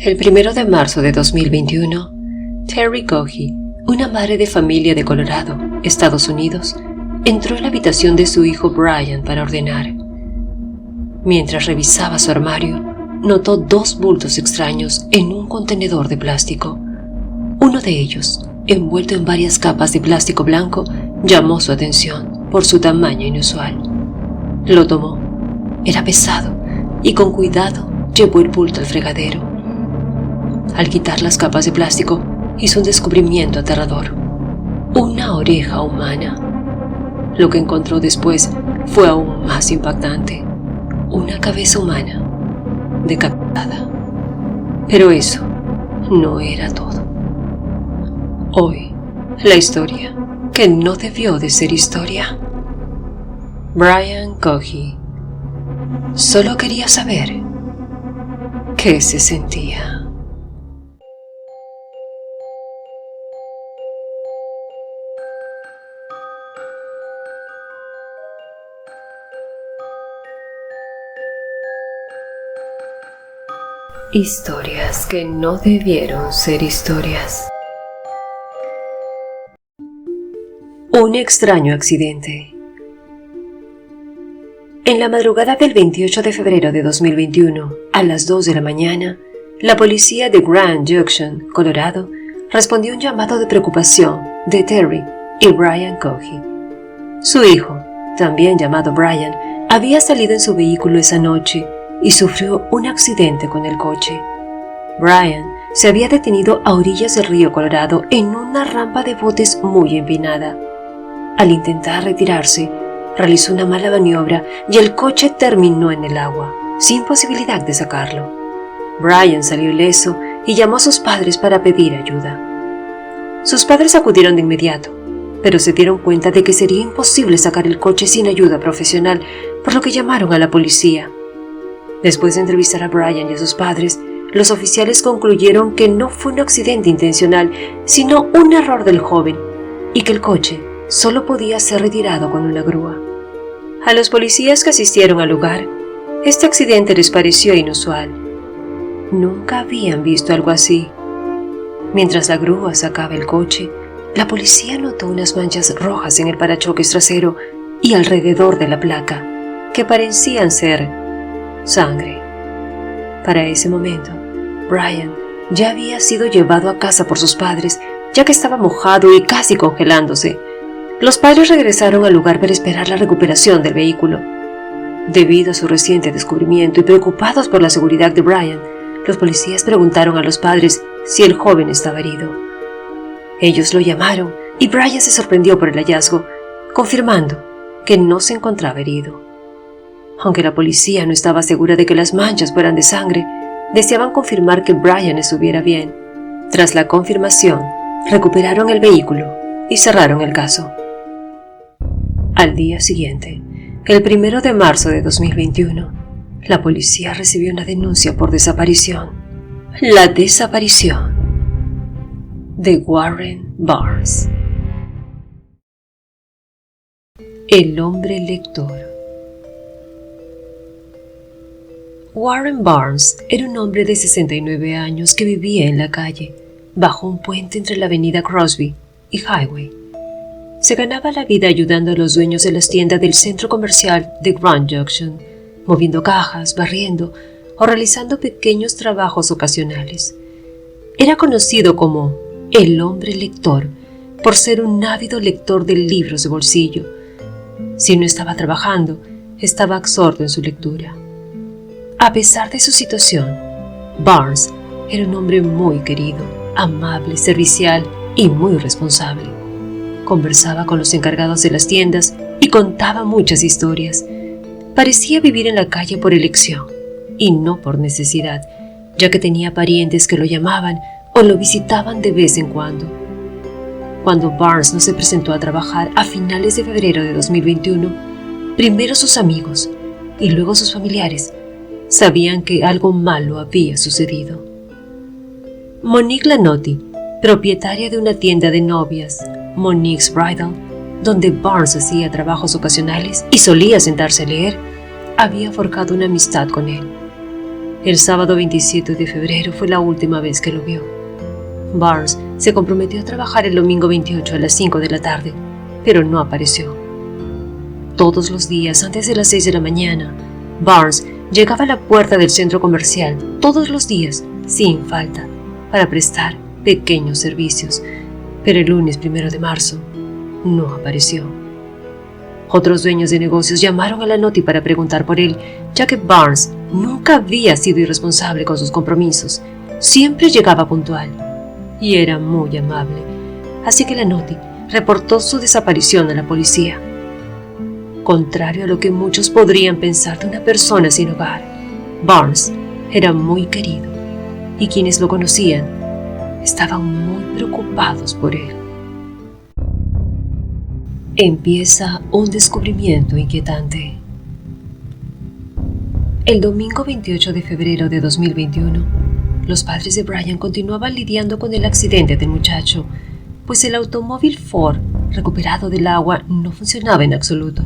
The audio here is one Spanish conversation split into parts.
El 1 de marzo de 2021, Terry Cogy, una madre de familia de Colorado, Estados Unidos, entró en la habitación de su hijo Brian para ordenar. Mientras revisaba su armario, notó 2 bultos extraños en un contenedor de plástico. Uno de ellos, envuelto en varias capas de plástico blanco, llamó su atención por su tamaño inusual. Lo tomó. Era pesado y con cuidado llevó el bulto al fregadero. Al quitar las capas de plástico, hizo un descubrimiento aterrador: una oreja humana. Lo que encontró después fue aún más impactante: una cabeza humana decapitada. Pero eso no era todo. Hoy, la historia que no debió de ser historia. Brian Cogy solo quería saber qué se sentía. Historias que no debieron ser historias. Un extraño accidente. En la madrugada del 28 de febrero de 2021, a las 2 de la mañana, la policía de Grand Junction, Colorado, respondió a un llamado de preocupación de Terry y Brian Cogy. Su hijo, también llamado Brian, había salido en su vehículo esa noche y sufrió un accidente con el coche. Brian se había detenido a orillas del río Colorado en una rampa de botes muy empinada. Al intentar retirarse, realizó una mala maniobra y el coche terminó en el agua, sin posibilidad de sacarlo. Brian salió ileso y llamó a sus padres para pedir ayuda. Sus padres acudieron de inmediato, pero se dieron cuenta de que sería imposible sacar el coche sin ayuda profesional, por lo que llamaron a la policía. Después de entrevistar a Brian y a sus padres, los oficiales concluyeron que no fue un accidente intencional, sino un error del joven, y que el coche solo podía ser retirado con una grúa. A los policías que asistieron al lugar, este accidente les pareció inusual. Nunca habían visto algo así. Mientras la grúa sacaba el coche, la policía notó unas manchas rojas en el parachoques trasero y alrededor de la placa, que parecían ser sangre. Para ese momento, Brian ya había sido llevado a casa por sus padres, ya que estaba mojado y casi congelándose. Los padres regresaron al lugar para esperar la recuperación del vehículo. Debido a su reciente descubrimiento y preocupados por la seguridad de Brian, los policías preguntaron a los padres si el joven estaba herido. Ellos lo llamaron y Brian se sorprendió por el hallazgo, confirmando que no se encontraba herido. Aunque la policía no estaba segura de que las manchas fueran de sangre, deseaban confirmar que Brian estuviera bien. Tras la confirmación, recuperaron el vehículo y cerraron el caso. Al día siguiente, el 1 de marzo de 2021, la policía recibió una denuncia por desaparición. La desaparición de Warren Barnes. El hombre lector. Warren Barnes era un hombre de 69 años que vivía en la calle, bajo un puente entre la avenida Crosby y Highway. Se ganaba la vida ayudando a los dueños de las tiendas del centro comercial de Grand Junction, moviendo cajas, barriendo o realizando pequeños trabajos ocasionales. Era conocido como el hombre lector por ser un ávido lector de libros de bolsillo. Si no estaba trabajando, estaba absorto en su lectura. A pesar de su situación, Barnes era un hombre muy querido, amable, servicial y muy responsable. Conversaba con los encargados de las tiendas y contaba muchas historias. Parecía vivir en la calle por elección y no por necesidad, ya que tenía parientes que lo llamaban o lo visitaban de vez en cuando. Cuando Barnes no se presentó a trabajar a finales de febrero de 2021, primero sus amigos y luego sus familiares sabían que algo malo había sucedido. Monique Lanotti, propietaria de una tienda de novias, Monique's Bridal, donde Barnes hacía trabajos ocasionales y solía sentarse a leer, había forjado una amistad con él. El sábado 27 de febrero fue la última vez que lo vio. Barnes se comprometió a trabajar el domingo 28 a las 5 de la tarde, pero no apareció. Todos los días, antes de las 6 de la mañana, Barnes llegaba a la puerta del centro comercial, todos los días, sin falta, para prestar pequeños servicios, pero el lunes 1 de marzo no apareció. Otros dueños de negocios llamaron a la Noti para preguntar por él, ya que Barnes nunca había sido irresponsable con sus compromisos, siempre llegaba puntual y era muy amable, así que la Noti reportó su desaparición a la policía. Contrario a lo que muchos podrían pensar de una persona sin hogar, Barnes era muy querido y quienes lo conocían estaban muy preocupados por él. Empieza un descubrimiento inquietante. El domingo 28 de febrero de 2021, los padres de Brian continuaban lidiando con el accidente del muchacho, pues el automóvil Ford recuperado del agua no funcionaba en absoluto.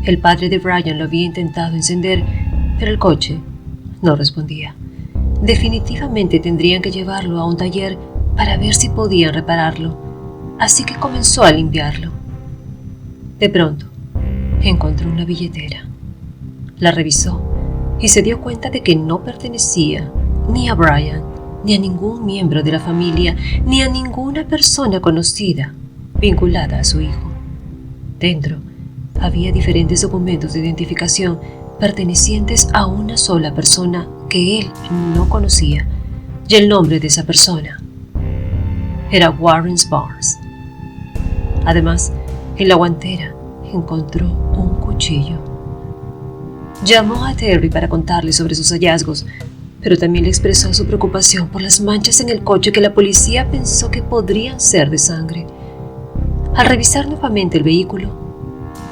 El padre de Brian lo había intentado encender, pero el coche no respondía. Definitivamente tendrían que llevarlo a un taller para ver si podían repararlo, así que comenzó a limpiarlo. De pronto, encontró una billetera. La revisó y se dio cuenta de que no pertenecía ni a Brian, ni a ningún miembro de la familia, ni a ninguna persona conocida vinculada a su hijo. Dentro había diferentes documentos de identificación pertenecientes a una sola persona que él no conocía, y el nombre de esa persona era Warren Barnes. Además, en la guantera encontró un cuchillo. Llamó a Terry para contarle sobre sus hallazgos, pero también le expresó su preocupación por las manchas en el coche que la policía pensó que podrían ser de sangre. Al revisar nuevamente el vehículo,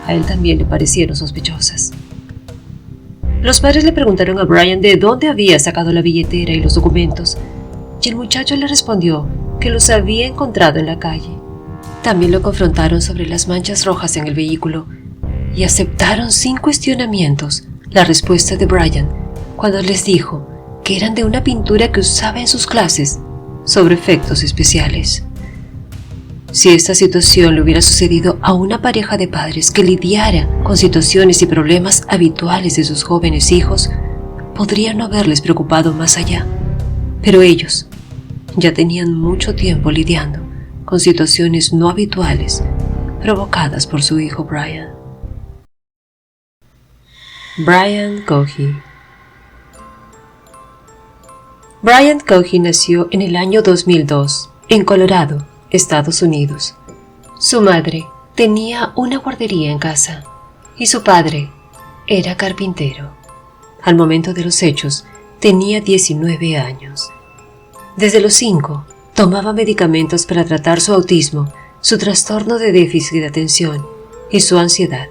a él también le parecieron sospechosas. Los padres le preguntaron a Brian de dónde había sacado la billetera y los documentos, y el muchacho le respondió que los había encontrado en la calle. También lo confrontaron sobre las manchas rojas en el vehículo y aceptaron sin cuestionamientos la respuesta de Brian cuando les dijo que eran de una pintura que usaba en sus clases sobre efectos especiales. Si esta situación le hubiera sucedido a una pareja de padres que lidiara con situaciones y problemas habituales de sus jóvenes hijos, podría no haberles preocupado más allá. Pero ellos ya tenían mucho tiempo lidiando con situaciones no habituales provocadas por su hijo Brian. Brian Cohen. Brian Cohen nació en el año 2002 en Colorado, Estados Unidos. Su madre tenía una guardería en casa y su padre era carpintero. Al momento de los hechos, tenía 19 años. Desde los 5, tomaba medicamentos para tratar su autismo, su trastorno de déficit de atención y su ansiedad.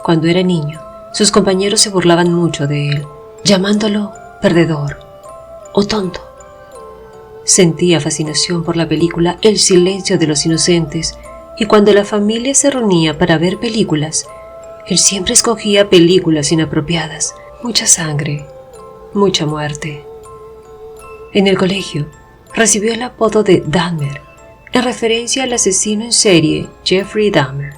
Cuando era niño, sus compañeros se burlaban mucho de él, llamándolo perdedor o tonto. Sentía fascinación por la película El silencio de los inocentes, y cuando la familia se reunía para ver películas, él siempre escogía películas inapropiadas, mucha sangre, mucha muerte. En el colegio, recibió el apodo de Dahmer, en referencia al asesino en serie Jeffrey Dahmer,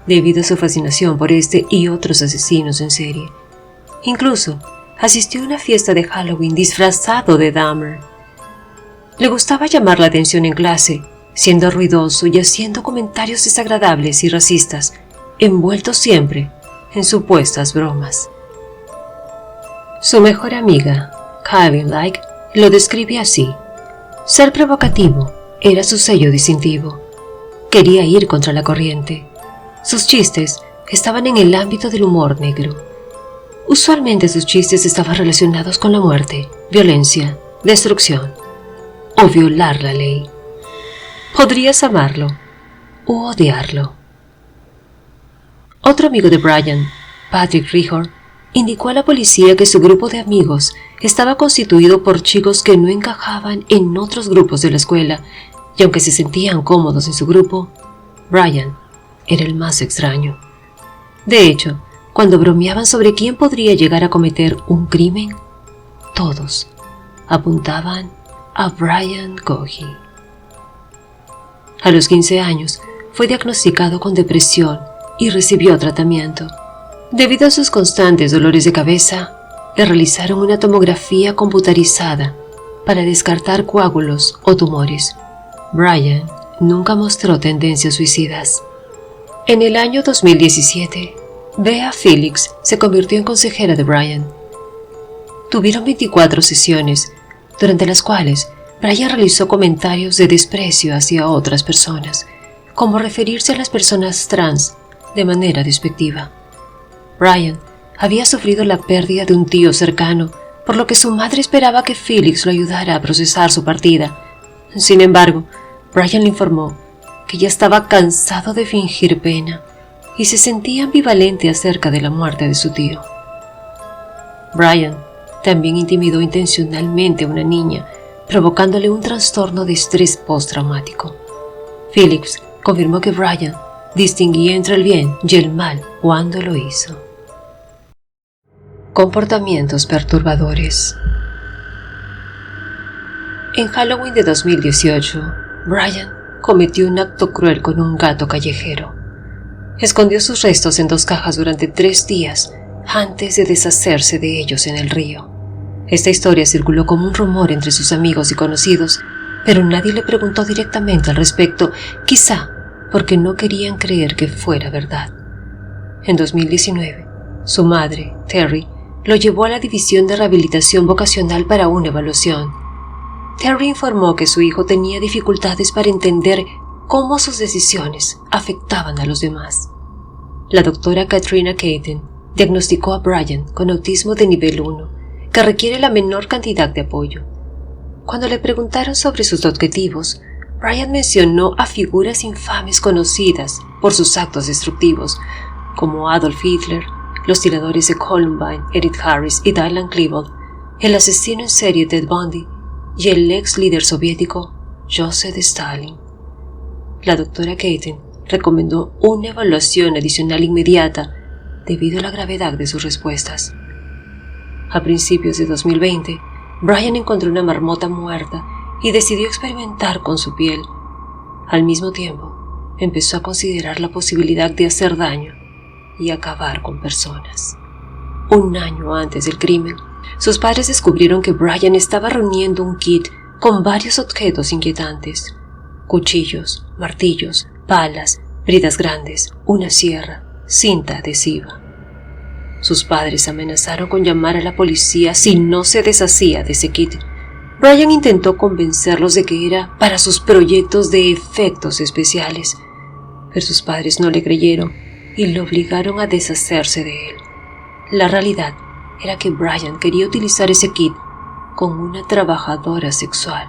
debido a su fascinación por este y otros asesinos en serie. Incluso, asistió a una fiesta de Halloween disfrazado de Dahmer. Le gustaba llamar la atención en clase, siendo ruidoso y haciendo comentarios desagradables y racistas, envuelto siempre en supuestas bromas. Su mejor amiga, Kevin Like, lo describe así: ser provocativo era su sello distintivo. Quería ir contra la corriente. Sus chistes estaban en el ámbito del humor negro. Usualmente sus chistes estaban relacionados con la muerte, violencia, destrucción o violar la ley. Podrías amarlo o odiarlo. Otro amigo de Brian, Patrick Rihor, indicó a la policía que su grupo de amigos estaba constituido por chicos que no encajaban en otros grupos de la escuela, y aunque se sentían cómodos en su grupo, Brian era el más extraño. De hecho, cuando bromeaban sobre quién podría llegar a cometer un crimen, todos apuntaban a Brian Cohy. A los 15 años, fue diagnosticado con depresión y recibió tratamiento. Debido a sus constantes dolores de cabeza, le realizaron una tomografía computarizada para descartar coágulos o tumores. Brian nunca mostró tendencias suicidas. En el año 2017, Bea Phillips se convirtió en consejera de Brian. Tuvieron 24 sesiones, durante las cuales Brian realizó comentarios de desprecio hacia otras personas, como referirse a las personas trans de manera despectiva. Brian había sufrido la pérdida de un tío cercano, por lo que su madre esperaba que Phillips lo ayudara a procesar su partida. Sin embargo, Brian le informó que ya estaba cansado de fingir pena y se sentía ambivalente acerca de la muerte de su tío. Brian también intimidó intencionalmente a una niña, provocándole un trastorno de estrés postraumático. Phillips confirmó que Brian distinguía entre el bien y el mal cuando lo hizo. Comportamientos perturbadores. En Halloween de 2018, Brian cometió un acto cruel con un gato callejero. Escondió sus restos en 2 cajas durante 3 días antes de deshacerse de ellos en el río. Esta historia circuló como un rumor entre sus amigos y conocidos, pero nadie le preguntó directamente al respecto, quizá porque no querían creer que fuera verdad. En 2019, su madre, Terry, lo llevó a la División de Rehabilitación Vocacional para una evaluación. Terry informó que su hijo tenía dificultades para entender cómo sus decisiones afectaban a los demás. La doctora Katrina Caton diagnosticó a Brian con autismo de nivel 1, que requiere la menor cantidad de apoyo. Cuando le preguntaron sobre sus objetivos, Brian mencionó a figuras infames conocidas por sus actos destructivos, como Adolf Hitler, los tiradores de Columbine, Edith Harris y Dylan Klebold, el asesino en serie Ted Bundy y el ex líder soviético Joseph Stalin. La doctora Caton recomendó una evaluación adicional inmediata debido a la gravedad de sus respuestas. A principios de 2020, Brian encontró una marmota muerta y decidió experimentar con su piel. Al mismo tiempo, empezó a considerar la posibilidad de hacer daño y acabar con personas. Un año antes del crimen, sus padres descubrieron que Brian estaba reuniendo un kit con varios objetos inquietantes: cuchillos, martillos, palas, bridas grandes, una sierra, cinta adhesiva. Sus padres amenazaron con llamar a la policía si no se deshacía de ese kit. Brian intentó convencerlos de que era para sus proyectos de efectos especiales, pero sus padres no le creyeron y lo obligaron a deshacerse de él. La realidad era que Brian quería utilizar ese kit con una trabajadora sexual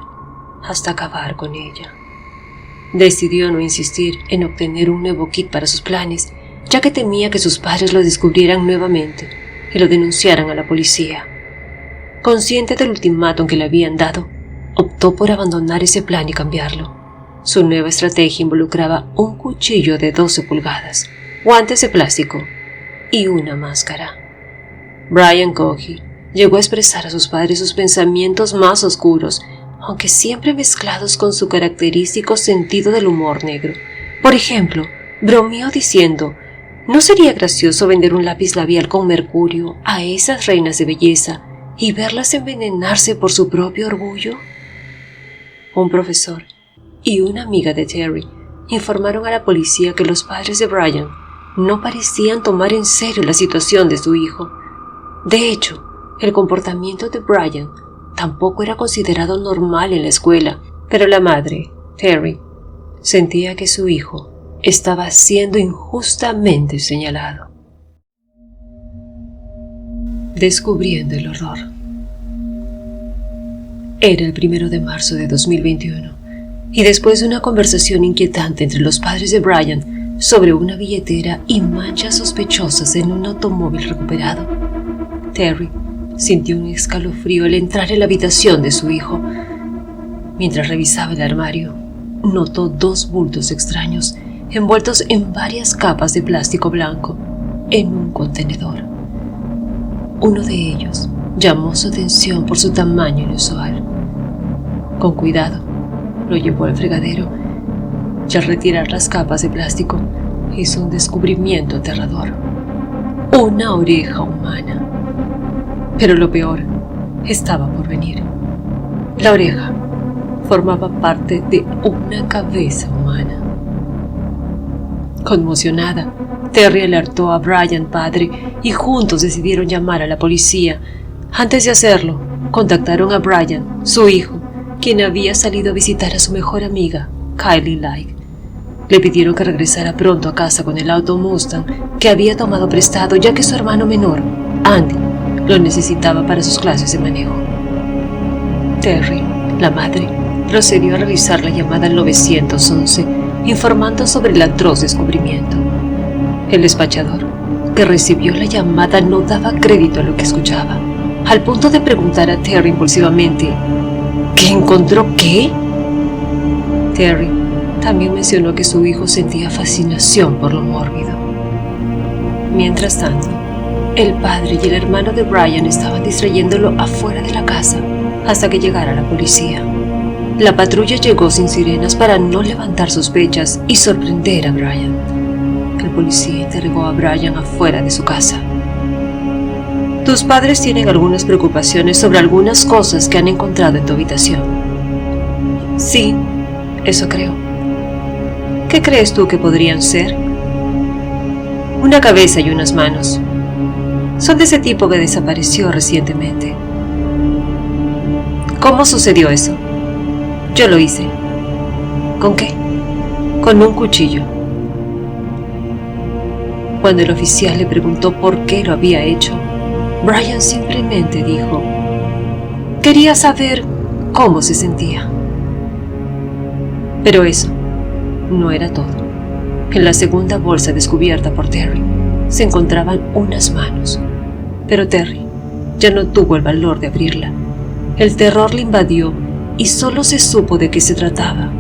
hasta acabar con ella. Decidió no insistir en obtener un nuevo kit para sus planes, ya que temía que sus padres lo descubrieran nuevamente y lo denunciaran a la policía. Consciente del ultimátum que le habían dado, optó por abandonar ese plan y cambiarlo. Su nueva estrategia involucraba un cuchillo de 12 pulgadas, guantes de plástico y una máscara. Brian Cohy llegó a expresar a sus padres sus pensamientos más oscuros, aunque siempre mezclados con su característico sentido del humor negro. Por ejemplo, bromeó diciendo: ¿no sería gracioso vender un lápiz labial con mercurio a esas reinas de belleza y verlas envenenarse por su propio orgullo? Un profesor y una amiga de Terry informaron a la policía que los padres de Brian no parecían tomar en serio la situación de su hijo. De hecho, el comportamiento de Brian tampoco era considerado normal en la escuela, pero la madre, Terry, sentía que su hijo estaba siendo injustamente señalado. Descubriendo el horror. Era el 1 de marzo de 2021, y después de una conversación inquietante entre los padres de Brian sobre una billetera y manchas sospechosas en un automóvil recuperado, Terry sintió un escalofrío al entrar en la habitación de su hijo. Mientras revisaba el armario, notó 2 bultos extraños envueltos en varias capas de plástico blanco, en un contenedor. Uno de ellos llamó su atención por su tamaño inusual. Con cuidado, lo llevó al fregadero y al retirar las capas de plástico, hizo un descubrimiento aterrador. Una oreja humana. Pero lo peor estaba por venir. La oreja formaba parte de una cabeza humana. Conmocionada, Terry alertó a Brian padre y juntos decidieron llamar a la policía. Antes de hacerlo, contactaron a Brian, su hijo, quien había salido a visitar a su mejor amiga, Kylie Light. Le pidieron que regresara pronto a casa con el auto Mustang que había tomado prestado, ya que su hermano menor, Andy, lo necesitaba para sus clases de manejo. Terry, la madre, procedió a realizar la llamada al 911, informando sobre el atroz descubrimiento. El despachador, que recibió la llamada, no daba crédito a lo que escuchaba, al punto de preguntar a Terry impulsivamente: ¿qué encontró qué? Terry también mencionó que su hijo sentía fascinación por lo mórbido. Mientras tanto, el padre y el hermano de Brian estaban distrayéndolo afuera de la casa hasta que llegara la policía. La patrulla llegó sin sirenas para no levantar sospechas y sorprender a Brian. El policía interrogó a Brian afuera de su casa. Tus padres tienen algunas preocupaciones sobre algunas cosas que han encontrado en tu habitación. Sí, eso creo. ¿Qué crees tú que podrían ser? Una cabeza y unas manos. Son de ese tipo que desapareció recientemente. ¿Cómo sucedió eso? Yo lo hice. ¿Con qué? Con un cuchillo. Cuando el oficial le preguntó por qué lo había hecho, Brian simplemente dijo: quería saber cómo se sentía. Pero eso no era todo. En la segunda bolsa descubierta por Terry se encontraban unas manos, pero Terry ya no tuvo el valor de abrirla. El terror le invadió y solo se supo de qué se trataba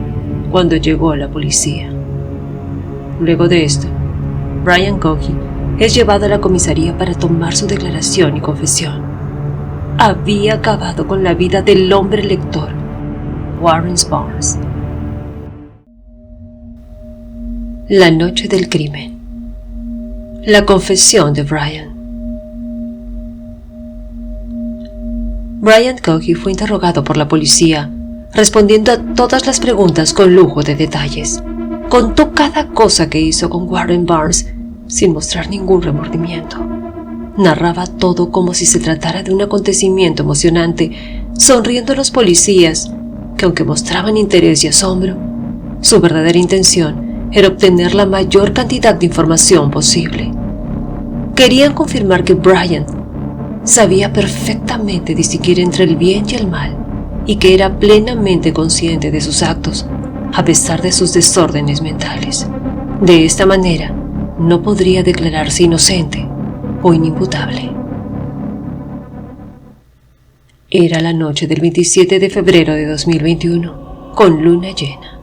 cuando llegó la policía. Luego de esto, Brian Cogie es llevado a la comisaría para tomar su declaración y confesión. Había acabado con la vida del hombre lector, Warren Barnes. La noche del crimen. La confesión de Brian. Brian Cogie fue interrogado por la policía, respondiendo a todas las preguntas con lujo de detalles. Contó cada cosa que hizo con Warren Barnes sin mostrar ningún remordimiento. Narraba todo como si se tratara de un acontecimiento emocionante, sonriendo a los policías, que aunque mostraban interés y asombro, su verdadera intención era obtener la mayor cantidad de información posible. Querían confirmar que Brian sabía perfectamente distinguir entre el bien y el mal, y que era plenamente consciente de sus actos, a pesar de sus desórdenes mentales. De esta manera, no podría declararse inocente o inimputable. Era la noche del 27 de febrero de 2021, con luna llena.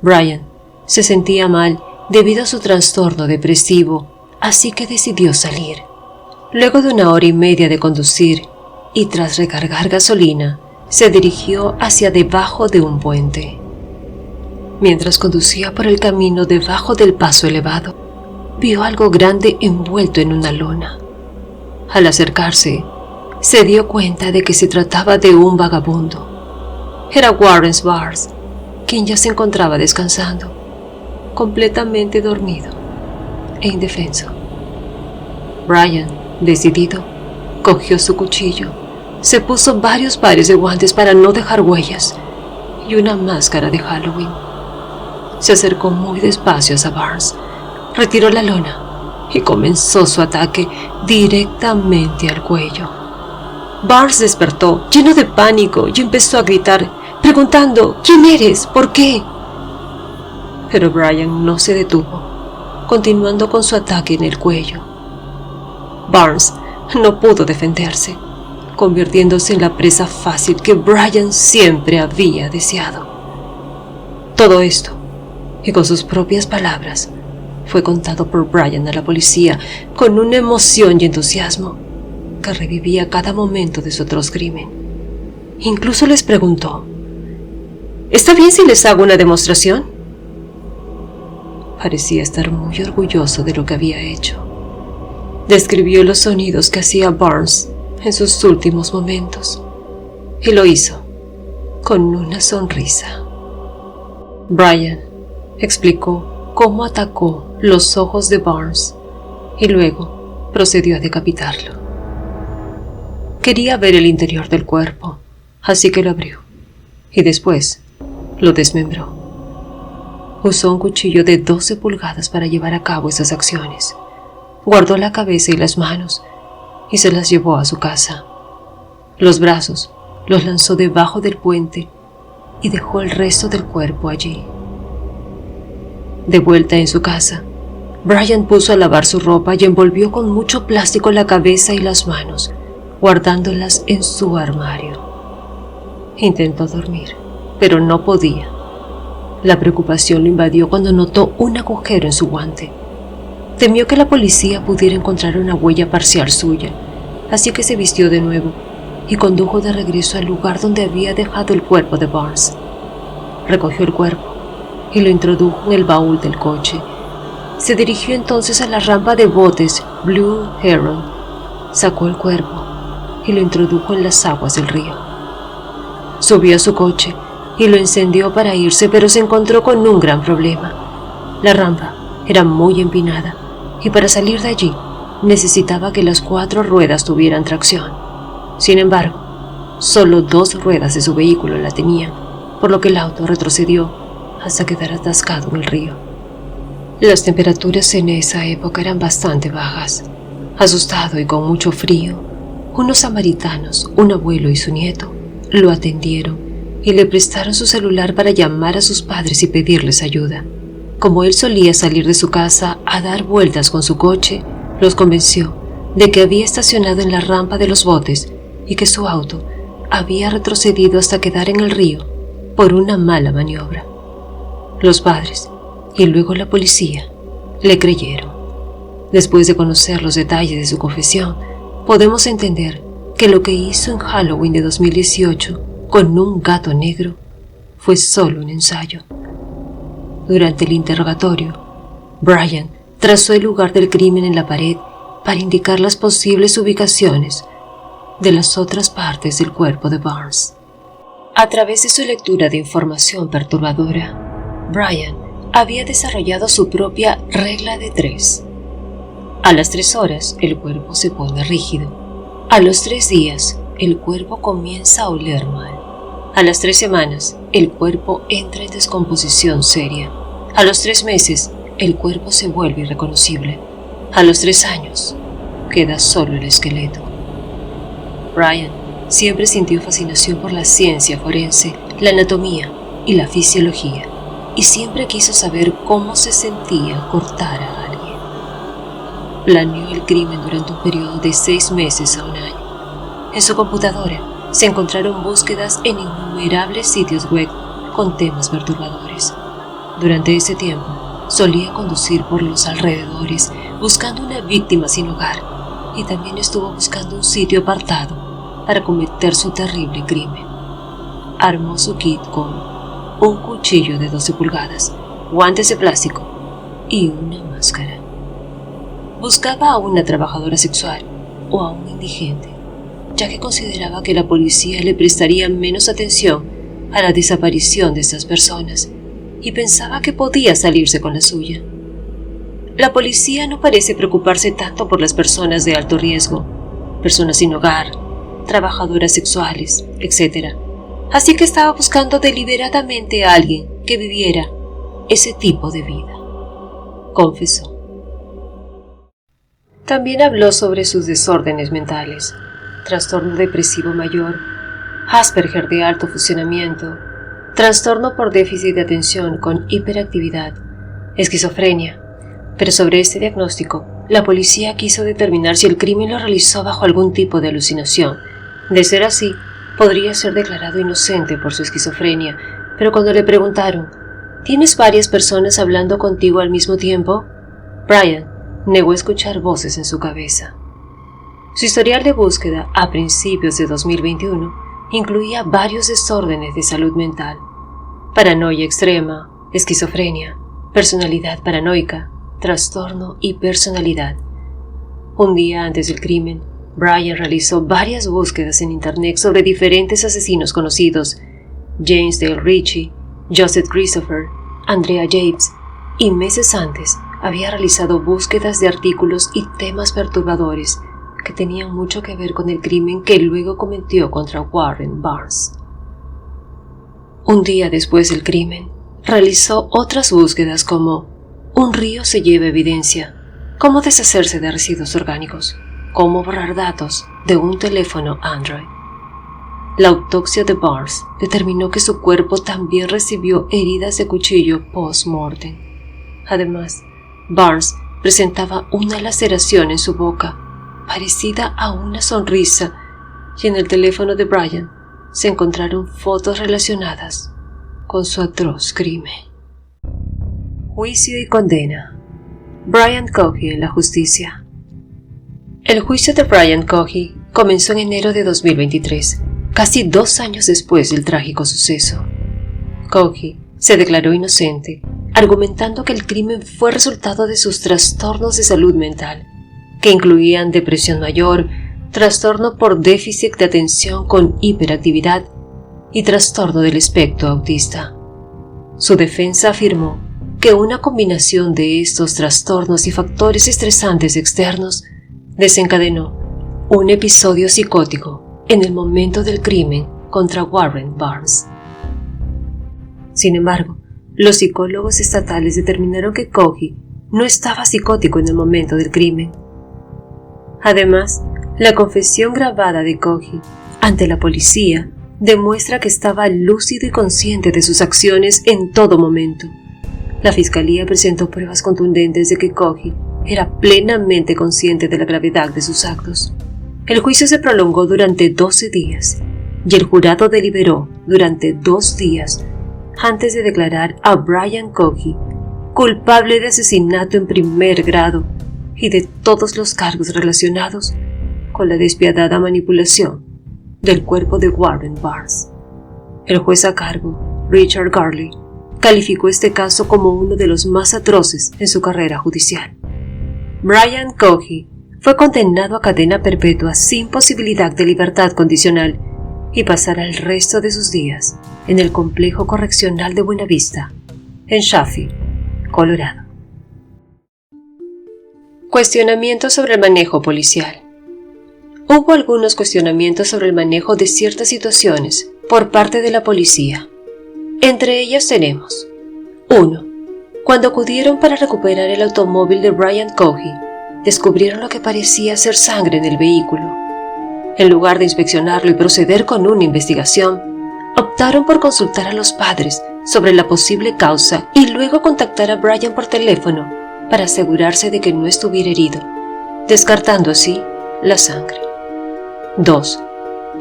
Brian se sentía mal debido a su trastorno depresivo, así que decidió salir. Luego de 1 hora y media de conducir y tras recargar gasolina, se dirigió hacia debajo de un puente. Mientras conducía por el camino debajo del paso elevado, vio algo grande envuelto en una lona. Al acercarse, se dio cuenta de que se trataba de un vagabundo. Era Warren Barnes, quien ya se encontraba descansando, completamente dormido e indefenso. Brian, decidido, cogió su cuchillo, se puso varios pares de guantes para no dejar huellas y una máscara de Halloween. Se acercó muy despacio a Barnes, retiró la lona y comenzó su ataque directamente al cuello. Barnes despertó, lleno de pánico, y empezó a gritar, preguntando: ¿quién eres? ¿Por qué? Pero Brian no se detuvo, continuando con su ataque en el cuello. Barnes no pudo defenderse, convirtiéndose en la presa fácil que Brian siempre había deseado. Todo esto y con sus propias palabras fue contado por Brian a la policía con una emoción y entusiasmo que revivía cada momento de su atroz crimen. Incluso les preguntó: ¿está bien si les hago una demostración? Parecía estar muy orgulloso de lo que había hecho. Describió los sonidos que hacía Barnes en sus últimos momentos y lo hizo con una sonrisa. Brian explicó cómo atacó los ojos de Barnes y luego procedió a decapitarlo. Quería ver el interior del cuerpo, así que lo abrió y después lo desmembró. Usó un cuchillo de 12 pulgadas para llevar a cabo esas acciones. Guardó la cabeza y las manos y se las llevó a su casa. Los brazos los lanzó debajo del puente y dejó el resto del cuerpo allí. De vuelta en su casa, Brian puso a lavar su ropa y envolvió con mucho plástico la cabeza y las manos, guardándolas en su armario. Intentó dormir, pero no podía. La preocupación lo invadió cuando notó un agujero en su guante. Temió que la policía pudiera encontrar una huella parcial suya, así que se vistió de nuevo y condujo de regreso al lugar donde había dejado el cuerpo de Barnes. Recogió el cuerpo y lo introdujo en el baúl del coche. Se dirigió entonces a la rampa de botes Blue Heron, sacó el cuerpo y lo introdujo en las aguas del río. Subió a su coche y lo encendió para irse, pero se encontró con un gran problema. La rampa era muy empinada y para salir de allí necesitaba que las 4 ruedas tuvieran tracción. Sin embargo, solo 2 ruedas de su vehículo la tenían, por lo que el auto retrocedió hasta quedar atascado en el río. Las temperaturas en esa época eran bastante bajas. Asustado y con mucho frío, unos samaritanos, un abuelo y su nieto, lo atendieron y le prestaron su celular para llamar a sus padres y pedirles ayuda. Como él solía salir de su casa a dar vueltas con su coche, los convenció de que había estacionado en la rampa de los botes y que su auto había retrocedido hasta quedar en el río por una mala maniobra. Los padres y luego la policía le creyeron. Después de conocer los detalles de su confesión, podemos entender que lo que hizo en Halloween de 2018 con un gato negro fue solo un ensayo. Durante el interrogatorio, Brian trazó el lugar del crimen en la pared para indicar las posibles ubicaciones de las otras partes del cuerpo de Barnes. A través de su lectura de información perturbadora, Brian había desarrollado su propia regla de 3. A las 3 horas, el cuerpo se pone rígido. A los 3 días, el cuerpo comienza a oler mal. A las 3 semanas, el cuerpo entra en descomposición seria. A los 3 meses, el cuerpo se vuelve irreconocible. A los 3 años, queda solo el esqueleto. Brian siempre sintió fascinación por la ciencia forense, la anatomía y la fisiología, y siempre quiso saber cómo se sentía cortar a alguien. Planeó el crimen durante un periodo de 6 meses a un año. En su computadora se encontraron búsquedas en innumerables sitios web con temas perturbadores. Durante ese tiempo, solía conducir por los alrededores buscando una víctima sin hogar y también estuvo buscando un sitio apartado para cometer su terrible crimen. Armó su kit con un cuchillo de 12 pulgadas, guantes de plástico y una máscara. Buscaba a una trabajadora sexual o a un indigente, ya que consideraba que la policía le prestaría menos atención a la desaparición de estas personas y pensaba que podía salirse con la suya. La policía no parece preocuparse tanto por las personas de alto riesgo, personas sin hogar, trabajadoras sexuales, etc. Así que estaba buscando deliberadamente a alguien que viviera ese tipo de vida, confesó. También habló sobre sus desórdenes mentales, trastorno depresivo mayor, Asperger de alto funcionamiento, trastorno por déficit de atención con hiperactividad, esquizofrenia. Pero sobre este diagnóstico, la policía quiso determinar si el crimen lo realizó bajo algún tipo de alucinación. De ser así, podría ser declarado inocente por su esquizofrenia, pero cuando le preguntaron ¿Tienes varias personas hablando contigo al mismo tiempo? Brian negó escuchar voces en su cabeza. Su historial de búsqueda a principios de 2021 incluía varios desórdenes de salud mental: paranoia extrema, esquizofrenia, personalidad paranoica, trastorno y personalidad. Un día antes del crimen, Brian realizó varias búsquedas en Internet sobre diferentes asesinos conocidos: James Dale Ritchie, Joseph Christopher, Andrea James, y meses antes había realizado búsquedas de artículos y temas perturbadores que tenían mucho que ver con el crimen que luego cometió contra Warren Barnes. Un día después del crimen, realizó otras búsquedas como: un río se lleva evidencia, cómo deshacerse de residuos orgánicos, cómo borrar datos de un teléfono Android. La autopsia de Barnes determinó que su cuerpo también recibió heridas de cuchillo post-mortem. Además, Barnes presentaba una laceración en su boca, parecida a una sonrisa, y en el teléfono de Brian se encontraron fotos relacionadas con su atroz crimen. Juicio y condena. Brian Cogy en la justicia. El juicio de Brian Cogy comenzó en enero de 2023, casi 2 años después del trágico suceso. Cogy se declaró inocente, argumentando que el crimen fue resultado de sus trastornos de salud mental, que incluían depresión mayor, trastorno por déficit de atención con hiperactividad y trastorno del espectro autista. Su defensa afirmó que una combinación de estos trastornos y factores estresantes externos desencadenó un episodio psicótico en el momento del crimen contra Warren Barnes. Sin embargo, los psicólogos estatales determinaron que Cogy no estaba psicótico en el momento del crimen. Además, la confesión grabada de Cogy ante la policía demuestra que estaba lúcido y consciente de sus acciones en todo momento. La fiscalía presentó pruebas contundentes de que Cogy era plenamente consciente de la gravedad de sus actos. El juicio se prolongó durante 12 días y el jurado deliberó durante 2 días antes de declarar a Brian Cogy culpable de asesinato en primer grado y de todos los cargos relacionados con la despiadada manipulación del cuerpo de Warren Barnes. El juez a cargo, Richard Garley, calificó este caso como uno de los más atroces en su carrera judicial. Brian Cogy fue condenado a cadena perpetua sin posibilidad de libertad condicional y pasará el resto de sus días en el complejo correccional de Buena Vista, en Sheffield, Colorado. Cuestionamientos sobre el manejo policial. Hubo algunos cuestionamientos sobre el manejo de ciertas situaciones por parte de la policía. Entre ellas tenemos: 1. Cuando acudieron para recuperar el automóvil de Brian Cogy, descubrieron lo que parecía ser sangre en el vehículo. En lugar de inspeccionarlo y proceder con una investigación, optaron por consultar a los padres sobre la posible causa y luego contactar a Brian por teléfono para asegurarse de que no estuviera herido, descartando así la sangre. 2.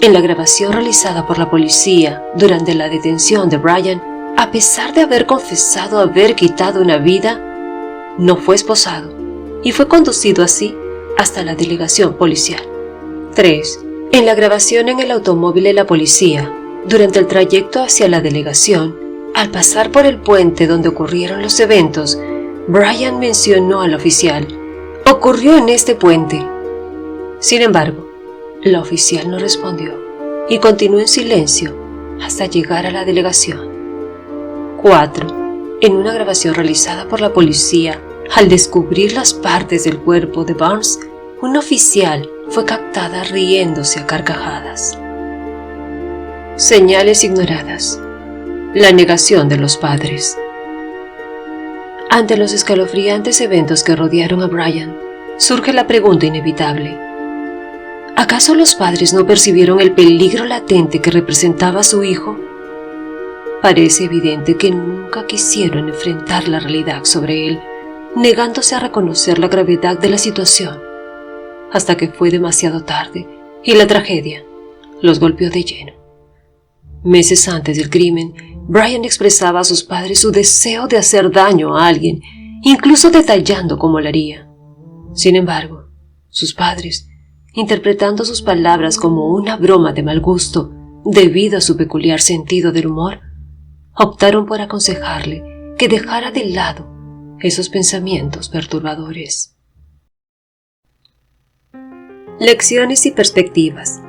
En la grabación realizada por la policía durante la detención de Brian, a pesar de haber confesado haber quitado una vida, no fue esposado y fue conducido así hasta la delegación policial. 3. En la grabación en el automóvil de la policía, durante el trayecto hacia la delegación, al pasar por el puente donde ocurrieron los eventos, Brian mencionó al oficial: «Ocurrió en este puente». Sin embargo, la oficial no respondió y continuó en silencio hasta llegar a la delegación. 4. En una grabación realizada por la policía, al descubrir las partes del cuerpo de Barnes, un oficial fue captada riéndose a carcajadas. Señales ignoradas. La negación de los padres. Ante los escalofriantes eventos que rodearon a Brian, surge la pregunta inevitable: ¿acaso los padres no percibieron el peligro latente que representaba a su hijo? Parece evidente que nunca quisieron enfrentar la realidad sobre él, negándose a reconocer la gravedad de la situación, hasta que fue demasiado tarde y la tragedia los golpeó de lleno. Meses antes del crimen, Brian expresaba a sus padres su deseo de hacer daño a alguien, incluso detallando cómo lo haría. Sin embargo, sus padres, interpretando sus palabras como una broma de mal gusto debido a su peculiar sentido del humor, optaron por aconsejarle que dejara de lado esos pensamientos perturbadores. Lecciones y perspectivas.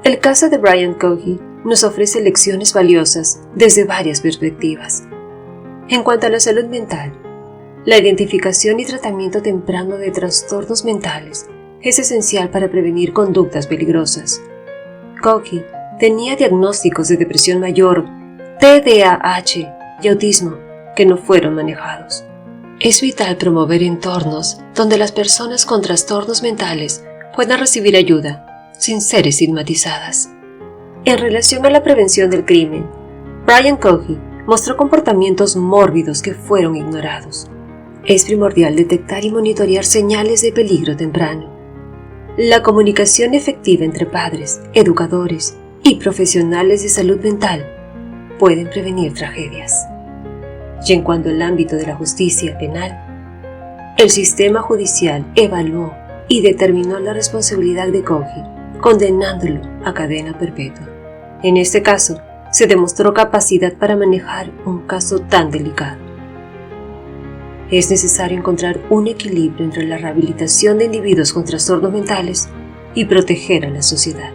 El caso de Brian Cogey nos ofrece lecciones valiosas desde varias perspectivas. En cuanto a la salud mental, la identificación y tratamiento temprano de trastornos mentales es esencial para prevenir conductas peligrosas. Cogey tenía diagnósticos de depresión mayor, TDAH y autismo que no fueron manejados. Es vital promover entornos donde las personas con trastornos mentales puedan recibir ayuda sin ser estigmatizadas. En relación a la prevención del crimen, Brian Cogey mostró comportamientos mórbidos que fueron ignorados. Es primordial detectar y monitorear señales de peligro temprano. La comunicación efectiva entre padres, educadores y profesionales de salud mental pueden prevenir tragedias. Y en cuanto al ámbito de la justicia penal, el sistema judicial evaluó y determinó la responsabilidad de Cogey, condenándolo a cadena perpetua. En este caso, se demostró capacidad para manejar un caso tan delicado. Es necesario encontrar un equilibrio entre la rehabilitación de individuos con trastornos mentales y proteger a la sociedad.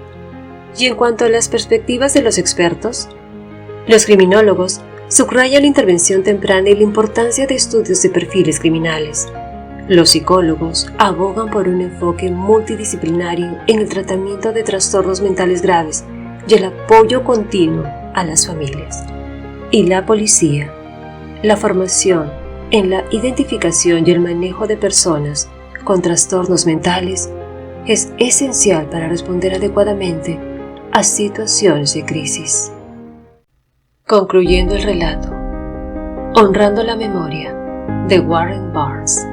Y en cuanto a las perspectivas de los expertos, los criminólogos subrayan la intervención temprana y la importancia de estudios de perfiles criminales. Los psicólogos abogan por un enfoque multidisciplinario en el tratamiento de trastornos mentales graves y el apoyo continuo a las familias. Y la policía, la formación en la identificación y el manejo de personas con trastornos mentales es esencial para responder adecuadamente a situaciones de crisis. Concluyendo el relato, honrando la memoria de Warren Barnes.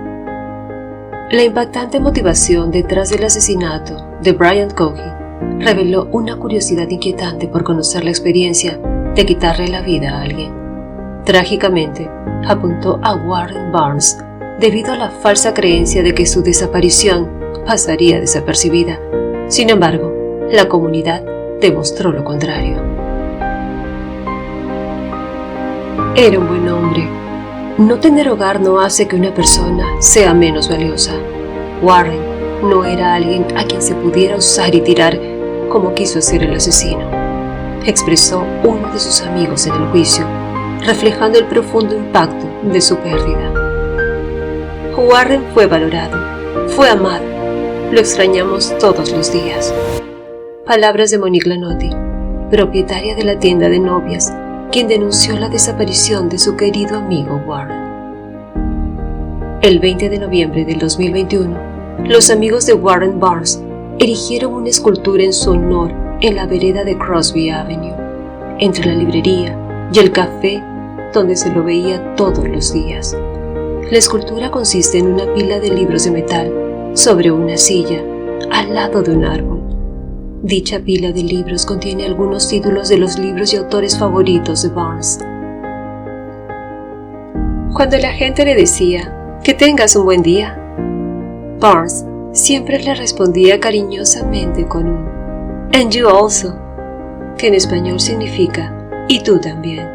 La impactante motivación detrás del asesinato de Brian Cogey reveló una curiosidad inquietante por conocer la experiencia de quitarle la vida a alguien. Trágicamente, apuntó a Warren Barnes debido a la falsa creencia de que su desaparición pasaría desapercibida. Sin embargo, la comunidad demostró lo contrario. Era un buen hombre. No tener hogar no hace que una persona sea menos valiosa. Warren no era alguien a quien se pudiera usar y tirar como quiso hacer el asesino, expresó uno de sus amigos en el juicio, reflejando el profundo impacto de su pérdida. Warren fue valorado, fue amado, lo extrañamos todos los días. Palabras de Monique Lanotti, propietaria de la tienda de novias, quien denunció la desaparición de su querido amigo Warren. El 20 de noviembre del 2021, los amigos de Warren Barnes erigieron una escultura en su honor en la vereda de Crosby Avenue, entre la librería y el café donde se lo veía todos los días. La escultura consiste en una pila de libros de metal sobre una silla al lado de un árbol. Dicha pila de libros contiene algunos títulos de los libros y autores favoritos de Barnes. Cuando la gente le decía, "Que tengas un buen día", Barnes siempre le respondía cariñosamente con un "And you also", que en español significa "y tú también".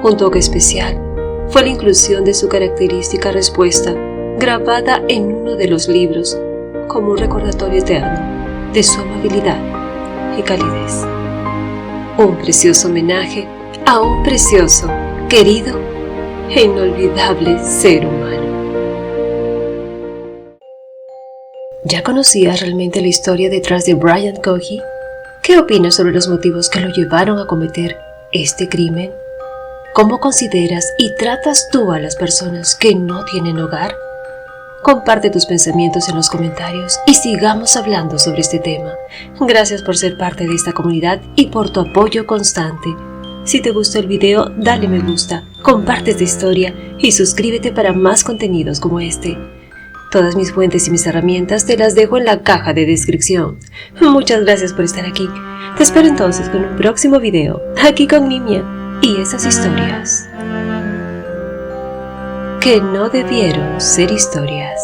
Un toque especial fue la inclusión de su característica respuesta grabada en uno de los libros como un recordatorio eterno de su amabilidad y calidez. Un precioso homenaje a un precioso, querido e inolvidable ser humano. ¿Ya conocías realmente la historia detrás de Brian Cogey? ¿Qué opinas sobre los motivos que lo llevaron a cometer este crimen? ¿Cómo consideras y tratas tú a las personas que no tienen hogar? Comparte tus pensamientos en los comentarios y sigamos hablando sobre este tema. Gracias por ser parte de esta comunidad y por tu apoyo constante. Si te gustó el video, dale me gusta, comparte esta historia y suscríbete para más contenidos como este. Todas mis fuentes y mis herramientas te las dejo en la caja de descripción. Muchas gracias por estar aquí. Te espero entonces con un próximo video, aquí con Nimia y esas historias que no debieron ser historias.